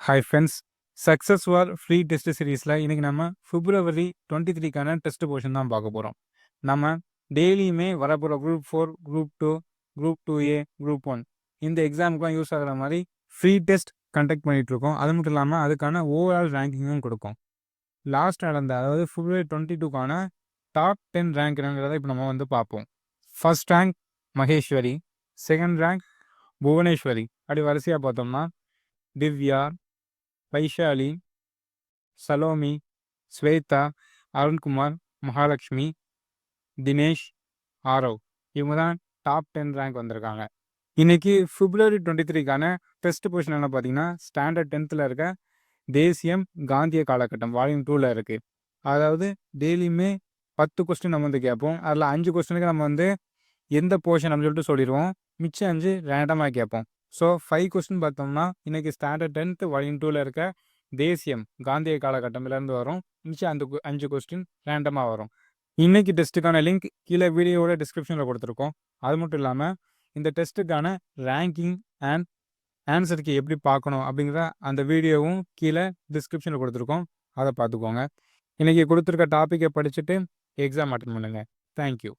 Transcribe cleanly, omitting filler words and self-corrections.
Hi friends, success for free test சீரீஸில் இன்றைக்கி நம்ம பிப்ரவரி 23க்கான டெஸ்ட் போர்ஷன் தான் பார்க்க போகிறோம். நம்ம டெய்லியுமே வரப்போகிற group 4, group 2, group 2A, group 1 இந்த எக்ஸாமுக்குலாம் யூஸ் ஆகிற மாதிரி ஃப்ரீ டெஸ்ட் கண்டக்ட் பண்ணிகிட்ருக்கோம். அது மட்டும் இல்லாமல் அதுக்கான ஓவரால் ரேங்கிங்கும் கொடுக்கும். லாஸ்ட் நடந்த அதாவது பிப்ரவரி 22க்கான டாப் 10 ரேங்க் என்னங்கிறத இப்போ நம்ம வந்து பார்ப்போம். First rank Maheswari, second rank Bhuvaneswari, அப்படி வரிசையாக பார்த்தோம்னா திவ்யா, வைஷாலி, சலோமி, ஸ்வேதா, அருண்குமார், மகாலட்சுமி, தினேஷ், ஆரவ் இவங்க தான் டாப் 10 ரேங்க் வந்திருக்காங்க. இன்னைக்கு பிப்ரவரி 23க்கான டெஸ்ட் பொசிஷன் என்ன பார்த்தீங்கன்னா ஸ்டாண்டர்ட் 10th இருக்க தேசியம் காந்திய காலகட்டம் வால்யூம் 2ல் இருக்குது. அதாவது டெய்லியுமே 10 கொஸ்டின் நம்ம வந்து கேட்போம். அதில் 5 கொஸ்டினுக்கு நம்ம வந்து எந்த போர்ஷன் அப்படின்னு சொல்லிட்டு சொல்லிடுவோம். மிச்சம் 5 ரேண்டமாக கேட்போம். ஸோ 5 கொஸ்டின் பார்த்தோம்னா இன்னைக்கு ஸ்டாண்டர்ட் 10th வால்யூம் 2ல் இருக்க தேசியம் காந்திய காலகட்டம்லேருந்து வரும். மிச்சம் அந்த 5 கொஸ்டின் ரேண்டமாக வரும். இன்னைக்கு டெஸ்ட்டுக்கான லிங்க் கீழே வீடியோவோட டிஸ்கிரிப்ஷனில் கொடுத்துருக்கோம். அது மட்டும் இல்லாமல் இந்த டெஸ்ட்டுக்கான ரேங்கிங் அண்ட் ஆன்சருக்கு எப்படி பார்க்கணும் அப்படிங்கிற அந்த வீடியோவும் கீழே டிஸ்கிரிப்ஷனில் கொடுத்துருக்கோம். அதை பார்த்துக்கோங்க. இன்றைக்கி கொடுத்துருக்க டாப்பிக்கை படிச்சுட்டு எக்ஸாம் அட்டன் பண்ணுங்கள். தேங்க்யூ.